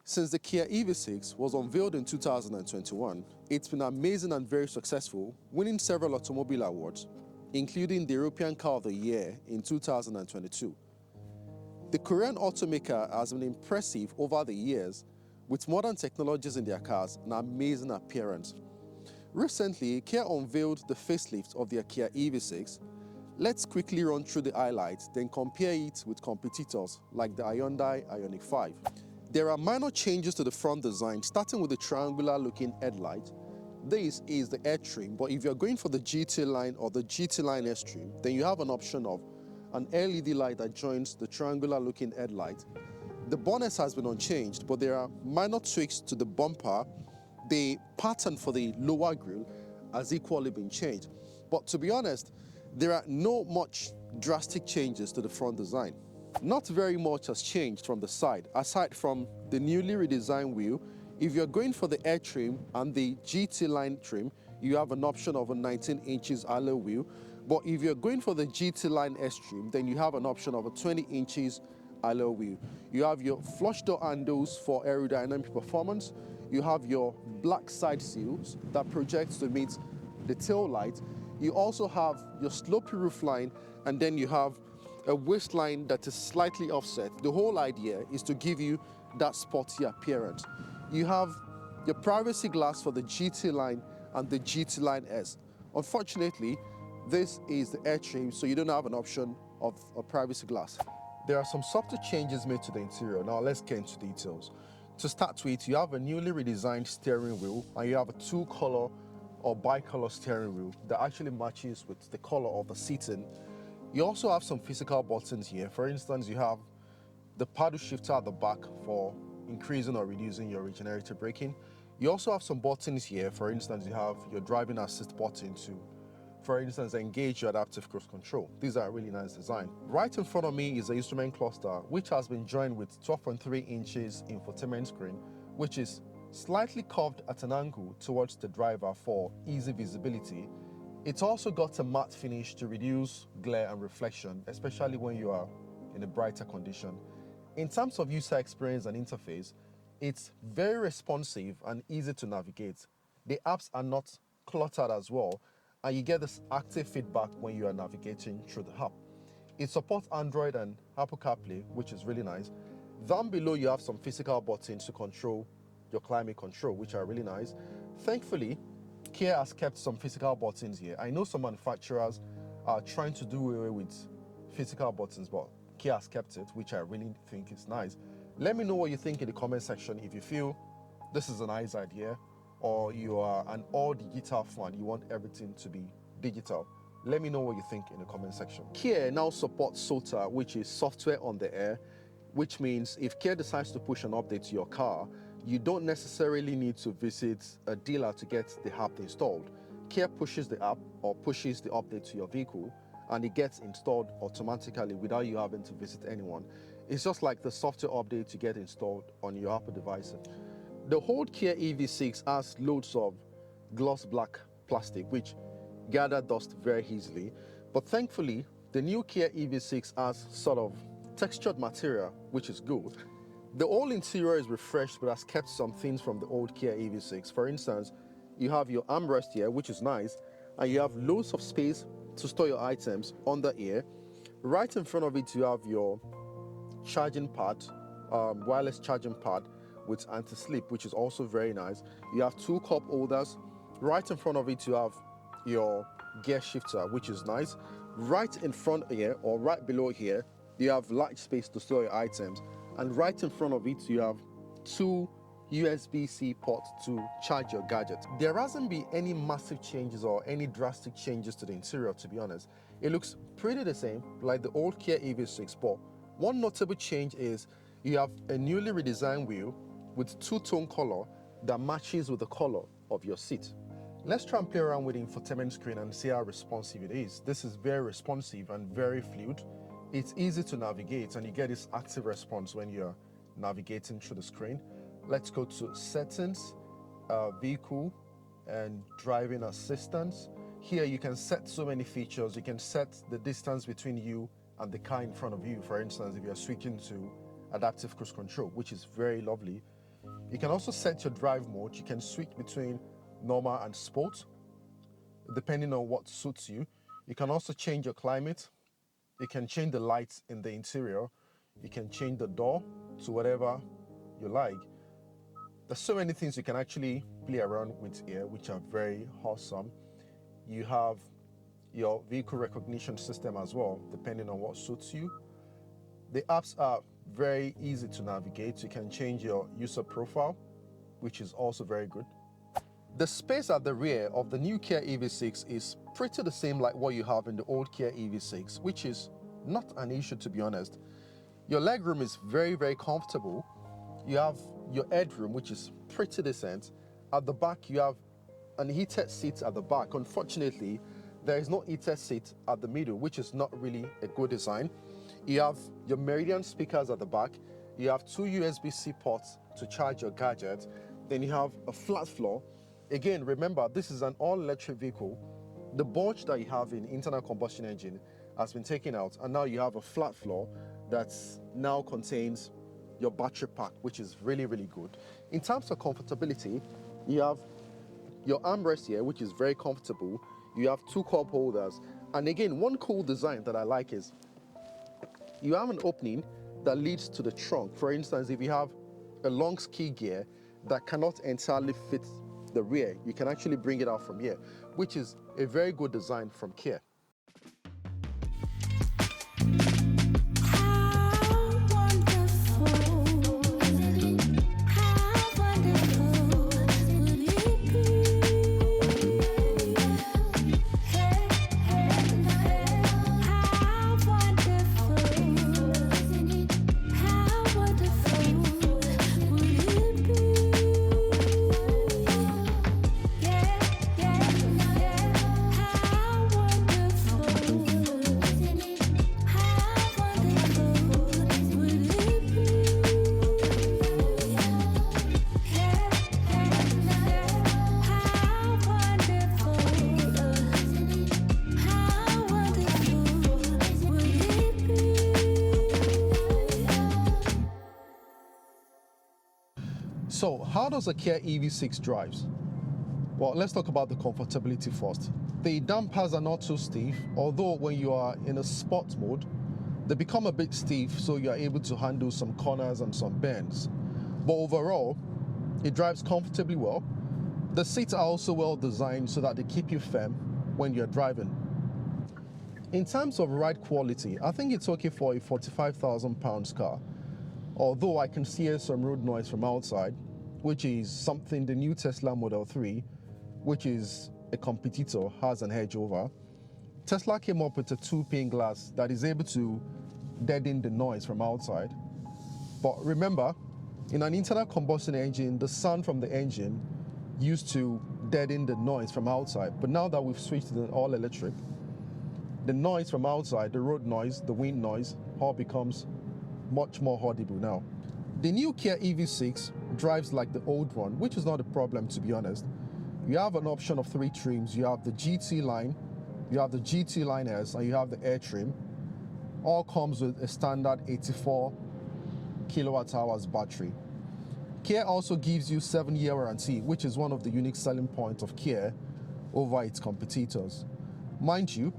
Since the Kia EV6 was unveiled in 2021, it's been amazing and very successful, winning several automobile awards, including the European Car of the Year in 2022. The Korean automaker has been impressive over the years, with modern technologies in their cars and amazing appearance. Recently, Kia unveiled the facelift of their Kia EV6. Let's quickly run through the highlights, then compare it with competitors like the Hyundai Ioniq 5. There are minor changes to the front design, starting with the triangular-looking headlight. This is the air trim, but if you're going for the GT line or the GT line S trim, then you have an option of an LED light that joins the triangular-looking headlight. The bonnet has been unchanged, but there are minor tweaks to the bumper. The pattern for the lower grille has equally been changed. But to be honest, there are no much drastic changes to the front design. Not very much has changed from the side, aside from the newly redesigned wheel. If you're going for the air trim and the GT line trim, you have an option of a 19 inches alloy wheel. But if you're going for the GT line S trim, then you have an option of a 20 inches alloy wheel. You have your flush door handles for aerodynamic performance. You have your black side seals that projects to meet the tail light. You also have your slopey roofline, and then you have a waistline that is slightly offset. The whole idea is to give you that sporty appearance. You have your privacy glass for the GT line and the GT line S. Unfortunately, this is the air trim, so you don't have an option of a privacy glass. There are some subtle changes made to the interior. Now let's get into details. To start with, you have a newly redesigned steering wheel, and you have a two-color or bicolor steering wheel that actually matches with the color of the seating. You also have some physical buttons here. For instance, you have the paddle shifter at the back for increasing or reducing your regenerative braking. You also have some buttons here. For instance, you have your driving assist button to, for instance, engage your adaptive cruise control. These are a really nice design. Right in front of me is the instrument cluster, which has been joined with 12.3 inches infotainment screen, which is slightly curved at an angle towards the driver for easy visibility. It's also got a matte finish to reduce glare and reflection, especially when you are in a brighter condition. In terms of user experience and interface, it's very responsive and easy to navigate. The apps are not cluttered as well, and you get this active feedback when you are navigating through the app. It supports Android and Apple CarPlay, which is really nice. Down below, you have some physical buttons to control your climate control, which are really nice. Thankfully, Kia has kept some physical buttons here. I know some manufacturers are trying to do away with physical buttons, but Kia has kept it, which I really think is nice. Let me know what you think in the comment section. If you feel this is a nice idea, or you are an all-digital fan, you want everything to be digital, let me know what you think in the comment section. Kia now supports SOTA, which is software on the air, which means if Kia decides to push an update to your car, you don't necessarily need to visit a dealer to get the app installed. Kia pushes the app or pushes the update to your vehicle, and it gets installed automatically without you having to visit anyone. It's just like the software update to get installed on your Apple device. The old Kia EV6 has loads of gloss black plastic, which gather dust very easily. But thankfully, the new Kia EV6 has sort of textured material, which is good. The whole interior is refreshed, but has kept some things from the old Kia EV6. For instance, you have your armrest here, which is nice, and you have loads of space to store your items under here. Right in front of it, you have your charging pad, wireless charging pad with anti-slip, which is also very nice. You have two cup holders. Right in front of it, you have your gear shifter, which is nice. Right in front here, or right below here, you have large space to store your items. And right in front of it, you have two USB-C ports to charge your gadget. There hasn't been any massive changes or any drastic changes to the interior, to be honest. It looks pretty the same, like the old Kia EV6, but one notable change is you have a newly redesigned wheel with two-tone color that matches with the color of your seat. Let's try and play around with the infotainment screen and see how responsive it is. This is very responsive and very fluid. It's easy to navigate, and you get this active response when you're navigating through the screen. Let's go to settings, vehicle, and driving assistance. Here you can set so many features. You can set the distance between you and the car in front of you. For instance, if you're switching to adaptive cruise control, which is very lovely. You can also set your drive mode. You can switch between normal and sport, depending on what suits you. You can also change your climate. You can change the lights in the interior. You can change the door to whatever you like. There's so many things you can actually play around with here, which are very awesome. You have your vehicle recognition system as well, depending on what suits you. The apps are very easy to navigate. You can change your user profile, which is also very good. The space at the rear of the new Kia EV6 is pretty the same like what you have in the old Kia EV6, which is not an issue, to be honest. Your legroom is very, very comfortable. You have your headroom, which is pretty decent. At the back, you have an heated seat at the back. Unfortunately, there is no heated seat at the middle, which is not really a good design. You have your Meridian speakers at the back. You have 2 USB-C ports to charge your gadget. Then you have a flat floor. Again, remember, this is an all-electric vehicle. The bulge that you have in internal combustion engine has been taken out, and now you have a flat floor that now contains your battery pack, which is really, really good. In terms of comfortability, you have your armrest here, which is very comfortable. You have 2 cup holders. And again, one cool design that I like is you have an opening that leads to the trunk. For instance, if you have a long ski gear that cannot entirely fit the rear, you can actually bring it out from here, which is a very good design from Kia. So how does a Kia EV6 drives? Well, let's talk about the comfortability first. The dampers are not too stiff, although when you are in a sport mode, they become a bit stiff, so you are able to handle some corners and some bends. But overall, it drives comfortably well. The seats are also well designed so that they keep you firm when you're driving. In terms of ride quality, I think it's okay for a £45,000 car, although I can hear some road noise from outside, which is something the new Tesla Model 3, which is a competitor, has an edge over. Tesla came up with a 2-pane glass that is able to deaden the noise from outside. But remember, in an internal combustion engine, the sound from the engine used to deaden the noise from outside. But now that we've switched to the all-electric, the noise from outside, the road noise, the wind noise, all becomes much more audible now. The new Kia EV6 drives like the old one, which is not a problem, to be honest. You have an option of 3 trims. You have the GT line, you have the GT Line S, and you have the Air trim. All comes with a standard 84 kilowatt hours battery. Kia also gives you 7-year warranty, which is one of the unique selling points of Kia over its competitors. Mind you,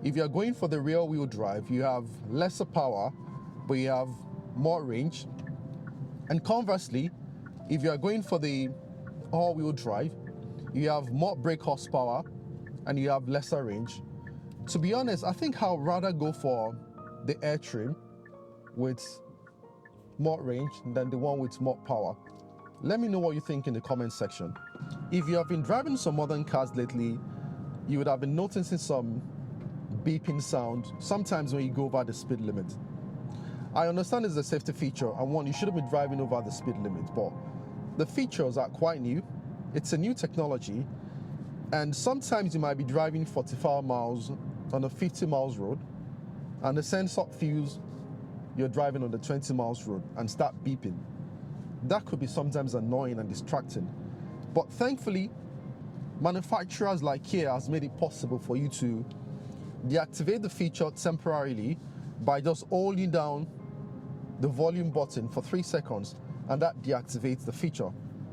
if you're going for the rear-wheel drive, you have lesser power, but you have more range. And conversely, if you are going for the all-wheel drive, you have more brake horsepower and you have lesser range. To be honest, I think I'll rather go for the Air trim with more range than the one with more power. Let me know what you think in the comment section. If you have been driving some modern cars lately, you would have been noticing some beeping sound sometimes when you go over the speed limit. I understand it's a safety feature, and one, you shouldn't be driving over the speed limit, but the features are quite new. It's a new technology, and sometimes you might be driving 45 miles on a 50 miles road, and the sensor feels you're driving on the 20 miles road and start beeping. That could be sometimes annoying and distracting. But thankfully, manufacturers like Kia has made it possible for you to deactivate the feature temporarily by just holding down the volume button for 3 seconds, and that deactivates the feature,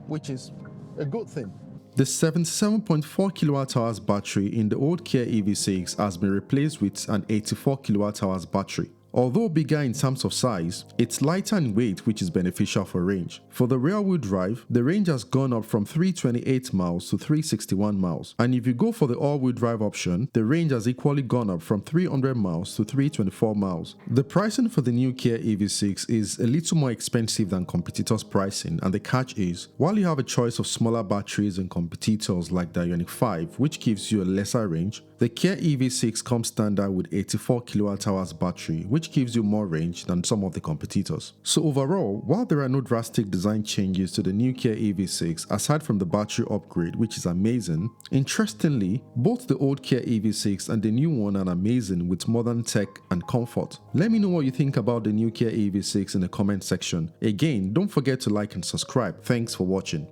which is a good thing. The 77.4 kWh battery in the old Kia EV6 has been replaced with an 84 kWh battery. Although bigger in terms of size, it's lighter in weight, which is beneficial for range. For the rear-wheel drive, the range has gone up from 328 miles to 361 miles. And if you go for the all-wheel drive option, the range has equally gone up from 300 miles to 324 miles. The pricing for the new Kia EV6 is a little more expensive than competitors' pricing, and the catch is, while you have a choice of smaller batteries and competitors like the Ioniq 5, which gives you a lesser range, the Kia EV6 comes standard with 84 kWh battery, which gives you more range than some of the competitors. So overall, while there are no drastic design changes to the new Kia EV6 aside from the battery upgrade, which is amazing, interestingly, both the old Kia EV6 and the new one are amazing with modern tech and comfort. Let me know what you think about the new Kia EV6 in the comment section. Again, don't forget to like and subscribe. Thanks for watching.